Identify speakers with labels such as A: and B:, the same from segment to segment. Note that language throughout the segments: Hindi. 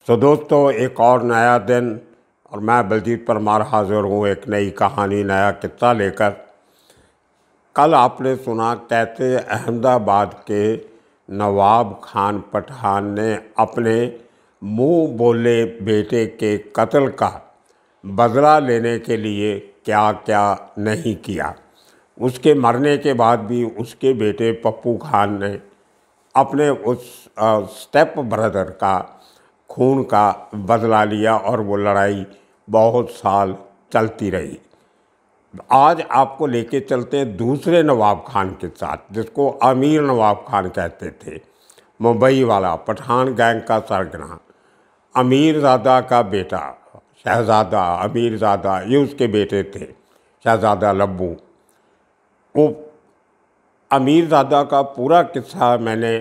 A: तो दोस्तों, एक और नया दिन और मैं बलजीत परमार हाजिर हूँ एक नई कहानी, नया किस्सा लेकर। कल आपने सुना कैसे अहमदाबाद के नवाब खान पठान ने अपने मुंह बोले बेटे के कत्ल का बदला लेने के लिए क्या क्या नहीं किया। उसके मरने के बाद भी उसके बेटे पप्पू खान ने अपने उस स्टेप ब्रदर का खून का बदला लिया और वो लड़ाई बहुत साल चलती रही। आज आपको लेके चलते हैं दूसरे नवाब खान के साथ, जिसको अमीर नवाब खान कहते थे। मुंबई वाला पठान गैंग का सरगना, अमीरज़ादा का बेटा, शहज़ादा अमीरज़ादा, ये उसके बेटे थे, शहज़ादा लब्बू। वो अमीरज़ादा का पूरा किस्सा मैंने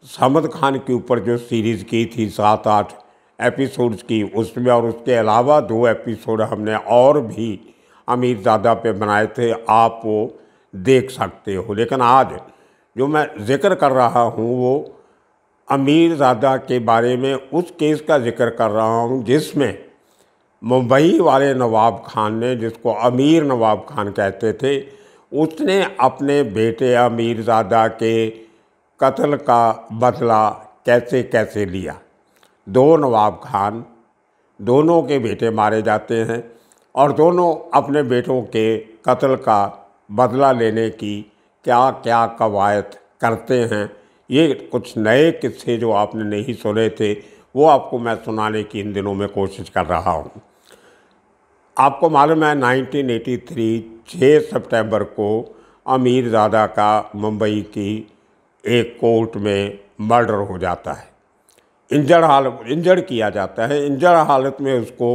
A: समद खान के ऊपर जो सीरीज़ की थी 7-8 एपिसोड्स की, उसमें, और उसके अलावा 2 एपिसोड हमने और भी अमीरज़ादा पे बनाए थे, आप वो देख सकते हो। लेकिन आज जो मैं ज़िक्र कर रहा हूँ वो अमीरज़ादा के बारे में उस केस का ज़िक्र कर रहा हूँ जिसमें मुंबई वाले नवाब खान ने, जिसको अमीर नवाब खान कहते थे, उसने अपने बेटे अमीरज़ादा के कत्ल का बदला कैसे कैसे लिया। 2 नवाब खान, दोनों के बेटे मारे जाते हैं और दोनों अपने बेटों के कत्ल का बदला लेने की क्या क्या कवायद करते हैं। ये कुछ नए किस्से जो आपने नहीं सुने थे वो आपको मैं सुनाने की इन दिनों में कोशिश कर रहा हूँ। आपको मालूम है 1983 6 सितंबर को अमीरज़ादा का मुंबई की एक कोर्ट में मर्डर हो जाता है। इंजर्ड किया जाता है। इंजर्ड हालत में उसको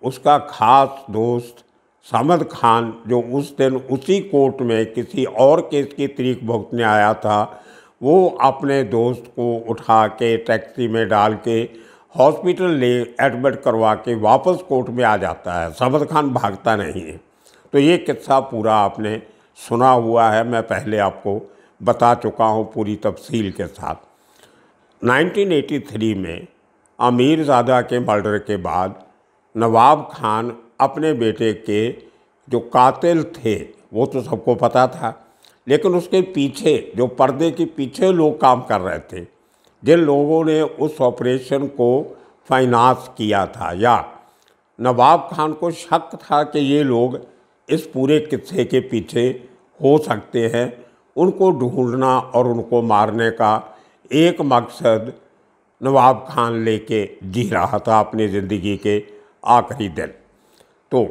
A: उसका खास दोस्त समद खान, जो उस दिन उसी कोर्ट में किसी और केस की तरीक भुगतने आया था, वो अपने दोस्त को उठा के टैक्सी में डाल के हॉस्पिटल ले एडमिट करवा के वापस कोर्ट में आ जाता है। समद खान भागता नहीं है। तो ये किस्सा पूरा आपने सुना हुआ है, मैं पहले आपको बता चुका हूँ पूरी तफसील के साथ। 1983 में अमीरज़ादा के मर्डर के बाद नवाब खान अपने बेटे के जो कातिल थे वो तो सबको पता था, लेकिन उसके पीछे जो पर्दे के पीछे लोग काम कर रहे थे, जिन लोगों ने उस ऑपरेशन को फाइनेंस किया था, या नवाब खान को शक था कि ये लोग इस पूरे किस्से के पीछे हो सकते हैं, उनको ढूंढना और उनको मारने का एक मकसद नवाब खान लेके जी रहा था अपनी ज़िंदगी के आखिरी दिन। तो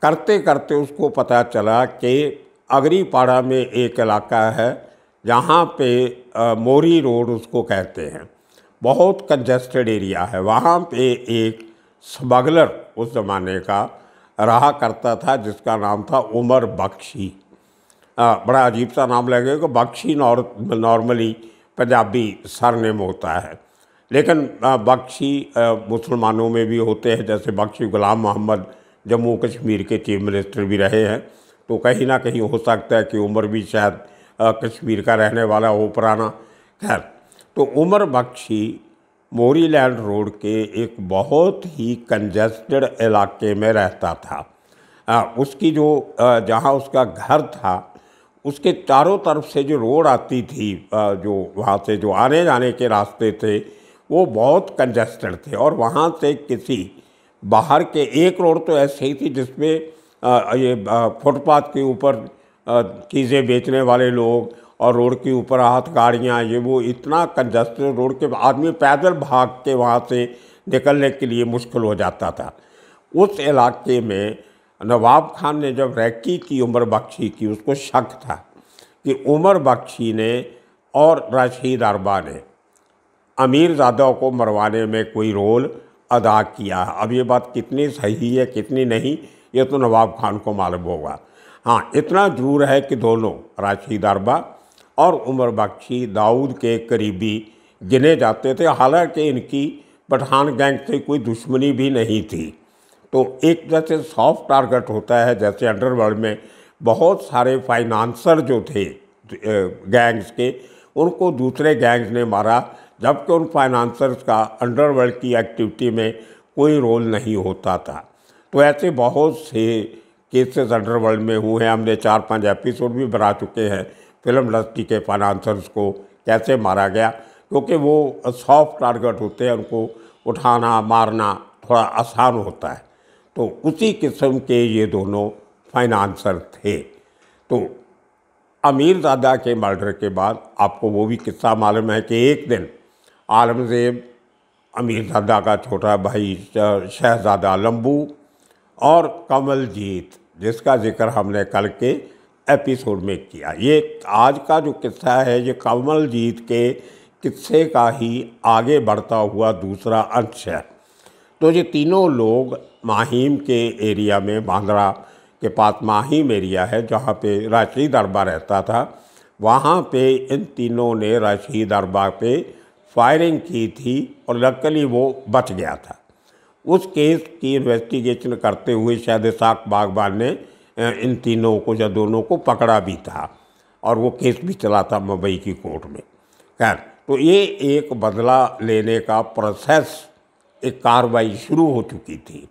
A: करते करते उसको पता चला कि अगरीपाड़ा में एक इलाका है जहाँ पे मोरी रोड उसको कहते हैं, बहुत कंजेस्टेड एरिया है। वहाँ पे एक स्मगलर उस ज़माने का रहा करता था जिसका नाम था उमर बख्शी। बड़ा अजीब सा नाम लगेगा, बख्शी नॉर्मली पंजाबी सरनेम होता है, लेकिन बख्शी मुसलमानों में भी होते हैं। जैसे बख्शी गुलाम मोहम्मद जम्मू कश्मीर के चीफ मिनिस्टर भी रहे हैं, तो कहीं ना कहीं हो सकता है कि उमर भी शायद कश्मीर का रहने वाला हो पुराना। खैर, तो उमर बख्शी मोरीलैंड रोड के एक बहुत ही कंजेस्टेड इलाके में रहता था। उसकी जो जहाँ उसका घर था उसके चारों तरफ से जो रोड आती थी, जो वहाँ से जो आने जाने के रास्ते थे वो बहुत कंजेस्टेड थे, और वहाँ से किसी बाहर के एक रोड तो ऐसे ही थी जिसमें ये फुटपाथ के ऊपर चीज़ें बेचने वाले लोग और रोड के ऊपर हाथ गाड़ियाँ, ये वो इतना कंजेस्टेड रोड के आदमी पैदल भाग के वहाँ से निकलने के लिए मुश्किल हो जाता था। उस इलाके में नवाब खान ने जब रैकी की उमर बख्शी की, उसको शक था कि उमर बख्शी ने और रशीद अरबा ने अमीरज़ादा को मरवाने में कोई रोल अदा किया। अब ये बात कितनी सही है कितनी नहीं ये तो नवाब खान को मालूम होगा। हाँ, इतना ज़रूर है कि दोनों रशीद अरबा और उमर बख्शी दाऊद के करीबी गिने जाते थे, हालांकि इनकी पठान गैंग से कोई दुश्मनी भी नहीं थी। तो एक जैसे सॉफ्ट टारगेट होता है, जैसे अंडरवर्ल्ड में बहुत सारे फाइनेंसर जो थे गैंग्स के, उनको दूसरे गैंग्स ने मारा, जबकि उन फाइनेंसर्स का अंडरवर्ल्ड की एक्टिविटी में कोई रोल नहीं होता था। तो ऐसे बहुत से केसेस अंडरवर्ल्ड में हुए हैं। हमने 4-5 एपिसोड भी बना चुके हैं फिल्म इंडस्ट्री के फाइनेंसर्स को कैसे मारा गया, क्योंकि वो सॉफ्ट टारगेट होते हैं, उनको उठाना मारना थोड़ा आसान होता है। तो उसी किस्म के ये दोनों फाइनेंसर थे। तो अमीरज़ादा के मर्डर के बाद आपको वो भी किस्सा मालूम है कि एक दिन आलमज़ेब, अमीरज़ादा का छोटा भाई शहज़ादा लंबू और कमलजीत, जिसका जिक्र हमने कल के एपिसोड में किया, ये आज का जो किस्सा है ये कमलजीत के किस्से का ही आगे बढ़ता हुआ दूसरा अंश है। तो ये तीनों लोग माहिम के एरिया में, बांद्रा के पास माहिम एरिया है जहाँ पे रशीद अरबा रहता था, वहाँ पे इन तीनों ने रशीद अरबा पे फायरिंग की थी और लकीली वो बच गया था। उस केस की इन्वेस्टिगेशन करते हुए शायद इसाक बागबान ने इन तीनों को या दोनों को पकड़ा भी था और वो केस भी चला था मुंबई की कोर्ट में। खैर, तो ये एक बदला लेने का प्रोसेस, एक कार्रवाई शुरू हो चुकी थी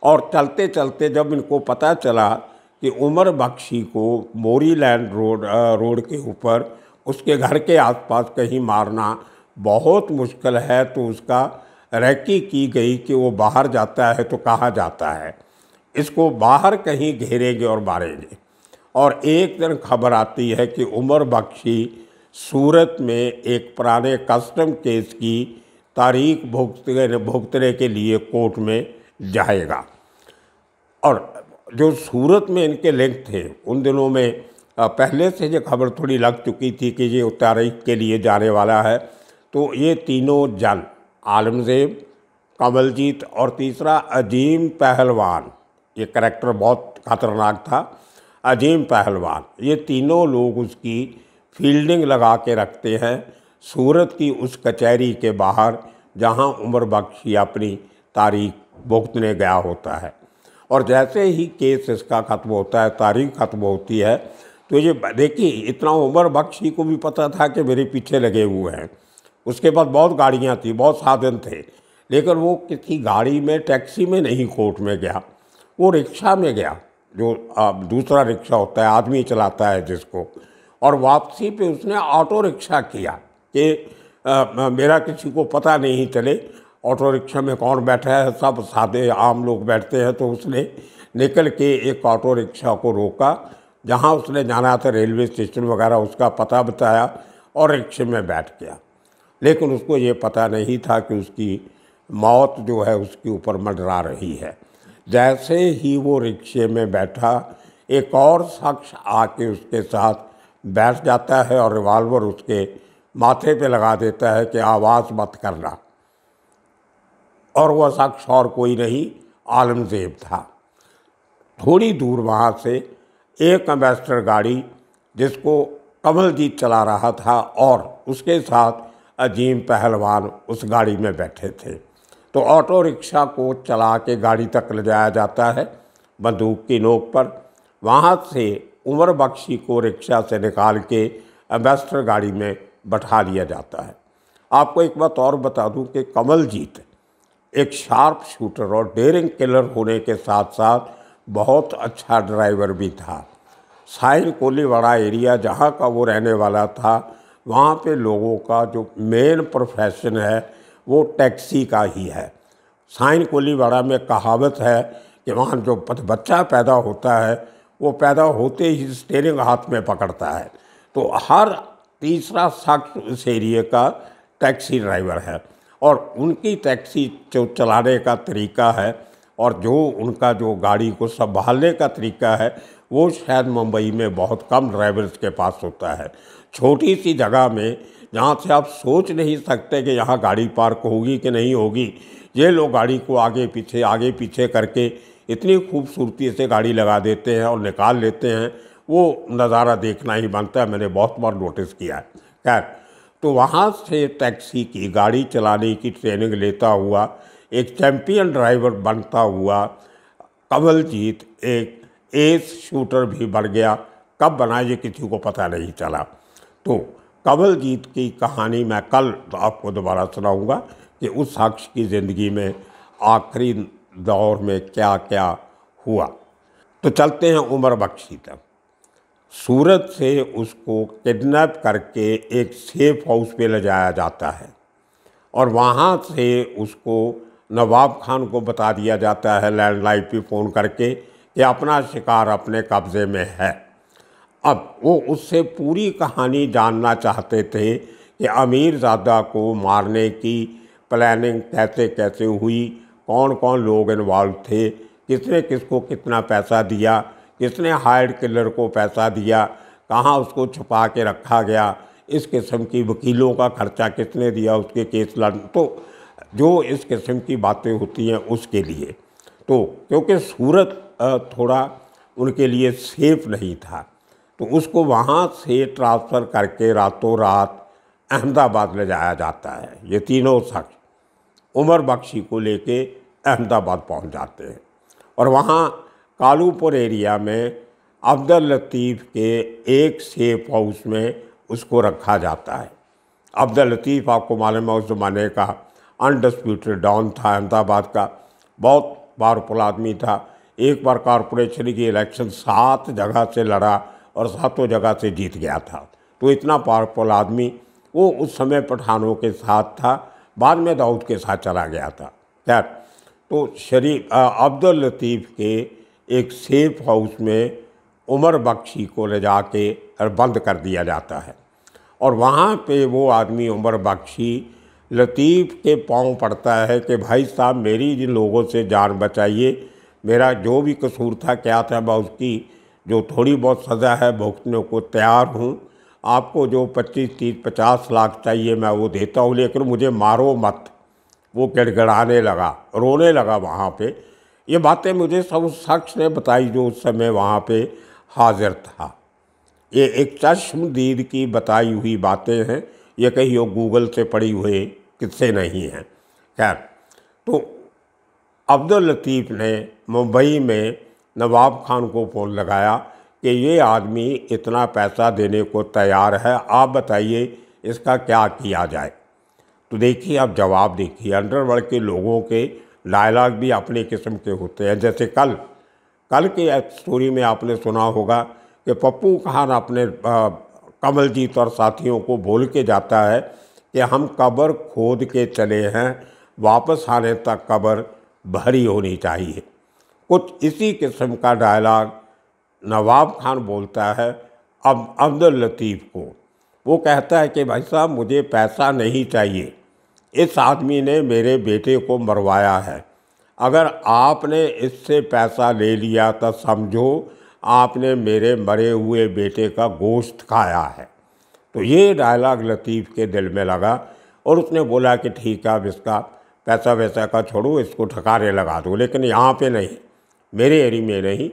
A: और चलते चलते जब इनको पता चला कि उमर बख्शी को मोरीलैंड रोड के ऊपर उसके घर के आसपास कहीं मारना बहुत मुश्किल है, तो उसका रैकी की गई कि वो बाहर जाता है तो कहाँ जाता है, इसको बाहर कहीं घेरेंगे और मारेंगे। और एक दिन खबर आती है कि उमर बख्शी सूरत में एक पुराने कस्टम केस की तारीख भुगतने के लिए कोर्ट में जाएगा। और जो सूरत में इनके लिंक थे उन दिनों में पहले से ये खबर थोड़ी लग चुकी थी कि ये तारीख के लिए जाने वाला है। तो ये तीनों जन, आलमज़ेब, कमलजीत और तीसरा अजीम पहलवान, ये करैक्टर बहुत खतरनाक था, अजीम पहलवान, ये तीनों लोग उसकी फील्डिंग लगा के रखते हैं सूरत की उस कचहरी के बाहर जहां उमर बख्शी अपनी तारीख भुगतने गया होता है। और जैसे ही केस इसका ख़त्म होता है, तारीख ख़त्म होती है, तो ये देखिए इतना उमर बख्शी को भी पता था कि मेरे पीछे लगे हुए हैं। उसके पास बहुत गाड़ियाँ थी, बहुत साधन थे, लेकिन वो किसी गाड़ी में, टैक्सी में नहीं कोर्ट में गया, वो रिक्शा में गया, जो दूसरा रिक्शा होता है, आदमी चलाता है जिसको। और वापसी पे उसने ऑटो रिक्शा किया कि मेरा किसी को पता नहीं चले ऑटो रिक्शा में कौन बैठा है, सब सादे आम लोग बैठते हैं। तो उसने निकल के एक ऑटो रिक्शा को रोका, जहां उसने जाना था रेलवे स्टेशन वगैरह, उसका पता बताया और रिक्शे में बैठ गया। लेकिन उसको ये पता नहीं था कि उसकी मौत जो है उसके ऊपर मंडरा रही है। जैसे ही वो रिक्शे में बैठा, एक और शख्स आके उसके साथ बैठ जाता है और रिवाल्वर उसके माथे पे लगा देता है कि आवाज़ मत करना। और वह शख्स और कोई नहीं, आलमज़ेब था। थोड़ी दूर वहाँ से एक एम्बेसडर गाड़ी जिसको कमलजीत चला रहा था और उसके साथ अजीम पहलवान उस गाड़ी में बैठे थे। तो ऑटो रिक्शा को चला के गाड़ी तक ले जाया जाता है बंदूक की नोक पर। वहाँ से उमर बख्शी को रिक्शा से निकाल के एम्बेसडर गाड़ी में बैठा लिया जाता है। आपको एक बात और बता दूं कि कमलजीत एक शार्प शूटर और डेयरिंग किलर होने के साथ साथ बहुत अच्छा ड्राइवर भी था। साइन कोलीवाड़ा एरिया जहाँ का वो रहने वाला था, वहाँ पे लोगों का जो मेन प्रोफेशन है वो टैक्सी का ही है। साइन कोलीवाड़ा में कहावत है कि वहाँ जो बच्चा पैदा होता है वो पैदा होते ही स्टीयरिंग हाथ में पकड़ता है। तो हर तीसरा शख्स उस एरिया का टैक्सी ड्राइवर है और उनकी टैक्सी जो चलाने का तरीका है और जो उनका जो गाड़ी को संभालने का तरीका है वो शायद मुंबई में बहुत कम ड्राइवर्स के पास होता है। छोटी सी जगह में जहाँ से आप सोच नहीं सकते कि यहाँ गाड़ी पार्क होगी कि नहीं होगी, ये लोग गाड़ी को आगे पीछे करके इतनी खूबसूरती से गाड़ी लगा देते हैं और निकाल लेते हैं, वो नज़ारा देखना ही बनता है। मैंने बहुत बार नोटिस किया है। खैर, तो वहाँ से टैक्सी की गाड़ी चलाने की ट्रेनिंग लेता हुआ एक चैम्पियन ड्राइवर बनता हुआ कमलजीत एक एस शूटर भी बन गया। कब बना ये किसी को पता नहीं चला। तो कंवलजीत की कहानी मैं कल आपको दोबारा सुनाऊंगा कि उस शख्स की ज़िंदगी में आखिरी दौर में क्या क्या हुआ। तो चलते हैं उमर बख्शी तक। सूरत से उसको किडनैप करके एक सेफ हाउस पे ले जाया जाता है और वहाँ से उसको नवाब खान को बता दिया जाता है लैंडलाइन पे फ़ोन करके कि अपना शिकार अपने कब्ज़े में है। अब वो उससे पूरी कहानी जानना चाहते थे कि अमीरज़ादा को मारने की प्लानिंग कैसे कैसे हुई, कौन कौन लोग इन्वॉल्व थे, किसने किसको कितना पैसा दिया, किसने हायर्ड किलर को पैसा दिया, कहाँ उसको छुपा के रखा गया, इस किस्म की वकीलों का खर्चा किसने दिया उसके केस लड़ने, तो जो इस किस्म की बातें होती हैं उसके लिए। तो क्योंकि सूरत थोड़ा उनके लिए सेफ नहीं था तो उसको वहाँ से ट्रांसफ़र करके रातों रात अहमदाबाद ले जाया जाता है। ये तीनों शख्स उमर बख्शी को लेके अहमदाबाद पहुँच जाते हैं और वहाँ कालूपुर एरिया में अब्दुल लतीफ़ के एक सेफ हाउस में उसको रखा जाता है। अब्दुल लतीफ़ आपको मालूम है उस ज़माने का अनडिस्प्यूटेड डॉन था अहमदाबाद का, बहुत पावरफुल आदमी था। एक बार कॉरपोरेशन की इलेक्शन 7 जगह से लड़ा और 7 जगह से जीत गया था। तो इतना पावरफुल आदमी, वो उस समय पठानों के साथ था, बाद में दाऊद के साथ चला गया था। खैर, तो अब्दुल लतीफ़ के एक सेफ हाउस में उमर बख्शी को ले जाके बंद कर दिया जाता है और वहाँ पे वो आदमी उमर बख्शी लतीफ़ के पाँव पड़ता है कि भाई साहब मेरी जिन लोगों से जान बचाइए, मेरा जो भी कसूर था क्या था मैं उसकी जो थोड़ी बहुत सज़ा है भुगतने को तैयार हूँ। आपको जो 25, 30, 50 लाख चाहिए मैं वो देता हूँ, लेकिन मुझे मारो मत। वो गिड़गिड़ाने लगा, रोने लगा वहाँ पे। ये बातें मुझे सब उस शख्स ने बताई जो उस समय वहाँ पे हाजिर था। ये एक चश्मदीद की बताई हुई बातें हैं, ये कहीं गूगल से पढ़ी हुए किस्से नहीं हैं। खैर, तो अब्दुल लतीफ़ ने मुंबई में नवाब खान को फ़ोन लगाया कि ये आदमी इतना पैसा देने को तैयार है, आप बताइए इसका क्या किया जाए। तो देखिए, आप जवाब देखिए, अंडरवर्ल्ड के लोगों के डायलॉग भी अपने किस्म के होते हैं। जैसे कल की स्टोरी में आपने सुना होगा कि पप्पू खान अपने कंवलजीत और साथियों को बोल के जाता है कि हम कब्र खोद के चले हैं, वापस आने तक कब्र भरी होनी चाहिए। कुछ इसी किस्म का डायलॉग नवाब खान बोलता है अब अब्दुल लतीफ़ को। वो कहता है कि भाई साहब मुझे पैसा नहीं चाहिए, इस आदमी ने मेरे बेटे को मरवाया है, अगर आपने इससे पैसा ले लिया तो समझो आपने मेरे मरे हुए बेटे का गोश्त खाया है। तो ये डायलॉग लतीफ़ के दिल में लगा और उसने बोला कि ठीक है, अब इसका पैसा वैसा का छोड़ो, इसको ठिकाने लगा दो, लेकिन यहाँ पे नहीं, मेरे एरिया में नहीं,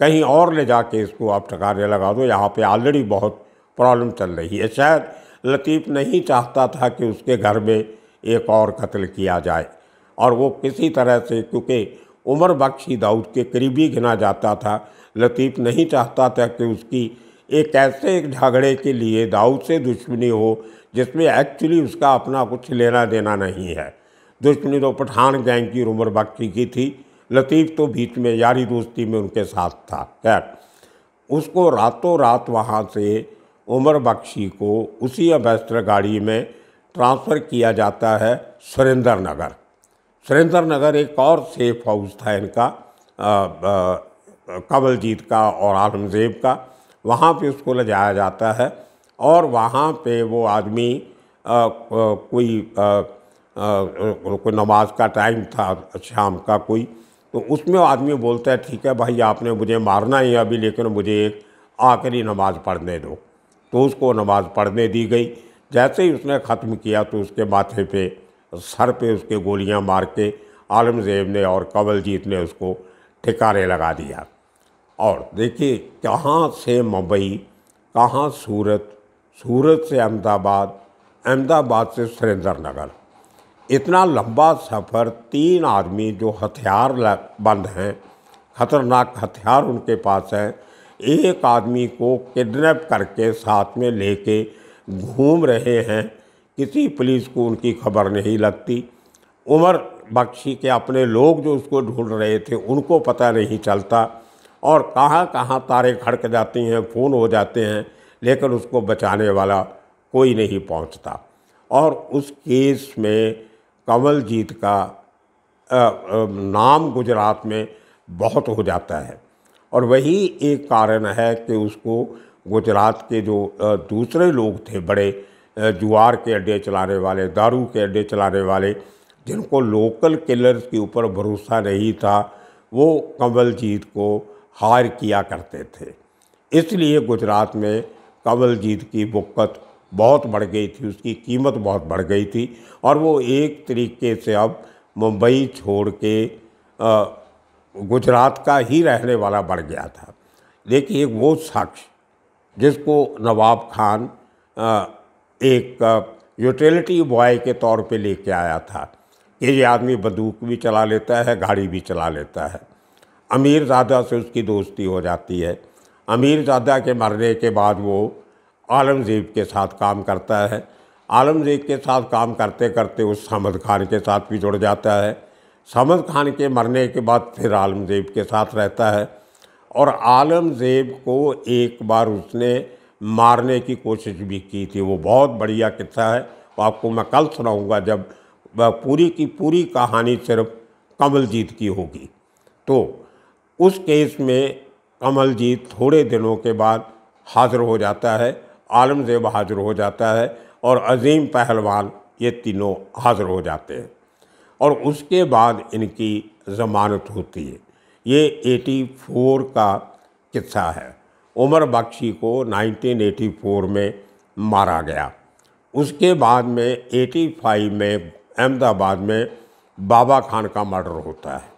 A: कहीं और ले जाके इसको आप ठिकाने लगा दो, यहाँ पे ऑलरेडी बहुत प्रॉब्लम चल रही है। शायद लतीफ़ नहीं चाहता था कि उसके घर में एक और कत्ल किया जाए और वो किसी तरह से, क्योंकि उमर बख्शी दाऊद के करीबी गिना जाता था, लतीफ़ नहीं चाहता था कि उसकी एक ऐसे झगड़े के लिए दाऊद से दुश्मनी हो जिसमें एक्चुअली उसका अपना कुछ लेना देना नहीं है। दुश्मनी तो पठान गैंग की उमर बख्शी की थी, लतीफ़ तो बीच में यारी दोस्ती में उनके साथ था। खैर, उसको रातों रात वहाँ से उमर बख्शी को उसी एम्बेसडर गाड़ी में ट्रांसफ़र किया जाता है सुरेंद्र नगर। सुरेंद्र नगर एक और सेफ हाउस था इनका, कंवलजीत का और आलमज़ेब का, वहाँ पे उसको ले जाया जाता है और वहाँ पे वो आदमी कोई नमाज का टाइम था शाम का कोई, तो उसमें आदमी बोलता है ठीक है भाई आपने मुझे मारना ही अभी, लेकिन मुझे एक आखिरी नमाज़ पढ़ने दो। तो उसको नमाज़ पढ़ने दी गई। जैसे ही उसने ख़त्म किया तो उसके माथे पे सर पे उसके गोलियां मार के आलमज़ेब ने और कंवलजीत ने उसको ठिकाने लगा दिया। और देखिए कहाँ से मुंबई, कहाँ सूरत, सूरत से अहमदाबाद, अहमदाबाद से सुरेंद्र नगर, इतना लंबा सफ़र, 3 आदमी जो हथियार बंद हैं, ख़तरनाक हथियार उनके पास हैं, एक आदमी को किडनैप करके साथ में लेके घूम रहे हैं, किसी पुलिस को उनकी खबर नहीं लगती। उमर बख्शी के अपने लोग जो उसको ढूंढ रहे थे उनको पता नहीं चलता, और कहाँ कहाँ तारे खड़क जाती हैं, फ़ोन हो जाते हैं, लेकिन उसको बचाने वाला कोई नहीं पहुंचता। और उस केस में कमलजीत का नाम गुजरात में बहुत हो जाता है, और वही एक कारण है कि उसको गुजरात के जो दूसरे लोग थे बड़े जुआर के अड्डे चलाने वाले, दारू के अड्डे चलाने वाले, जिनको लोकल किलर्स के ऊपर भरोसा नहीं था, वो कमलजीत को हायर किया करते थे। इसलिए गुजरात में कमलजीत की बुक्कत बहुत बढ़ गई थी, उसकी कीमत बहुत बढ़ गई थी, और वो एक तरीके से अब मुंबई छोड़ के गुजरात का ही रहने वाला बढ़ गया था। देखिए, वो शख्स जिसको नवाब खान एक यूटिलिटी बॉय के तौर पे लेके आया था कि ये आदमी बंदूक भी चला लेता है, गाड़ी भी चला लेता है। अमीरज़ादा से उसकी दोस्ती हो जाती है। अमीरज़ादा के मरने के बाद वो औरंगज़ेब के साथ काम करता है। औरंगज़ेब के साथ काम करते करते वो समद खान के साथ भी जुड़ जाता है। समद खान के मरने के बाद फिर औरंगज़ेब के साथ रहता है, और औरंगज़ेब को एक बार उसने मारने की कोशिश भी की थी। वो बहुत बढ़िया किस्सा है, वो आपको मैं कल सुनाऊंगा जब पूरी की पूरी कहानी सिर्फ कमलजीत की होगी। तो उस केस में कमलजीत थोड़े दिनों के बाद हाज़िर हो जाता है, औरंगज़ेब हाज़िर हो जाता है, और अजीम पहलवान, ये तीनों हाज़िर हो जाते हैं, और उसके बाद इनकी ज़मानत होती है। ये 84 का किस्सा है। उमर बख्शी को 1984 में मारा गया। उसके बाद में 85 में अहमदाबाद में बाबा खान का मर्डर होता है।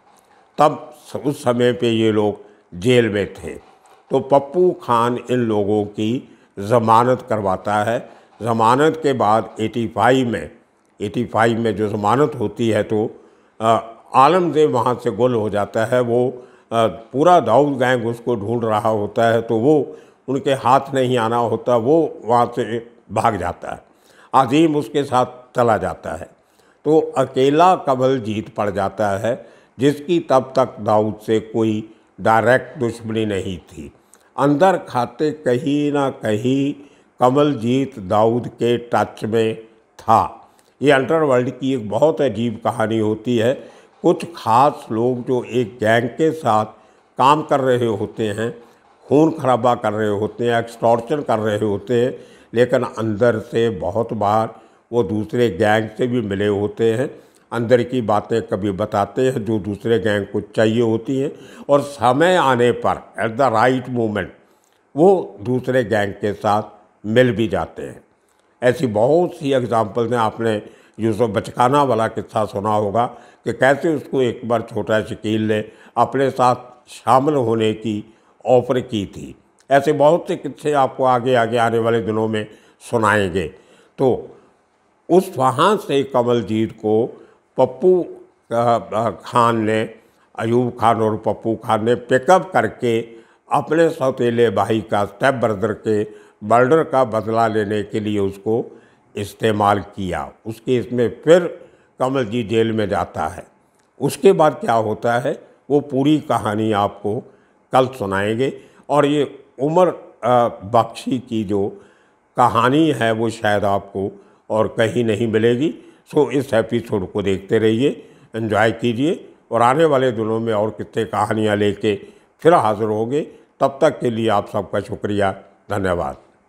A: तब उस समय पे ये लोग जेल में थे, तो पप्पू खान इन लोगों की ज़मानत करवाता है। ज़मानत के बाद 85 में जो ज़मानत होती है, तो औरंगज़ेब वहाँ से गुल हो जाता है। वो पूरा दाऊद गैंग उसको ढूंढ रहा होता है, तो वो उनके हाथ नहीं आना होता, वो वहाँ से भाग जाता है। अजीम उसके साथ चला जाता है, तो अकेला कमलजीत पड़ जाता है, जिसकी तब तक दाऊद से कोई डायरेक्ट दुश्मनी नहीं थी। अंदर खाते कहीं ना कहीं कमलजीत दाऊद के टच में था। ये अंडरवर्ल्ड की एक बहुत अजीब कहानी होती है। कुछ खास लोग जो एक गैंग के साथ काम कर रहे होते हैं, खून खराबा कर रहे होते हैं, एक्सटॉर्शन कर रहे होते हैं, लेकिन अंदर से बहुत बार वो दूसरे गैंग से भी मिले होते हैं। अंदर की बातें कभी बताते हैं जो दूसरे गैंग को चाहिए होती हैं, और समय आने पर एट द राइट मोमेंट वो दूसरे गैंग के साथ मिल भी जाते हैं। ऐसी बहुत सी एग्जाम्पल्स हैं। आपने यूसुफ बचकाना वाला किस्सा सुना होगा कि कैसे उसको एक बार छोटा शकील ने अपने साथ शामिल होने की ऑफ़र की थी। ऐसे बहुत से किस्से आपको आगे आगे आने वाले दिनों में सुनाएंगे। तो उस वहाँ से कमलजीत को पप्पू खान ने, अयूब खान और पप्पू खान ने पिकअप करके अपने सौतेले भाई का, स्टेप ब्रदर के मर्डर का बदला लेने के लिए उसको इस्तेमाल किया। उस केस में फिर कमलजीत जेल में जाता है। उसके बाद क्या होता है वो पूरी कहानी आपको कल सुनाएंगे। और ये उमर बख्शी की जो कहानी है वो शायद आपको और कहीं नहीं मिलेगी। सो इस एपिसोड को देखते रहिए, एंजॉय कीजिए, और आने वाले दिनों में और कितने कहानियाँ लेके फिर हाज़िर होंगे। तब तक के लिए आप सबका शुक्रिया, धन्यवाद।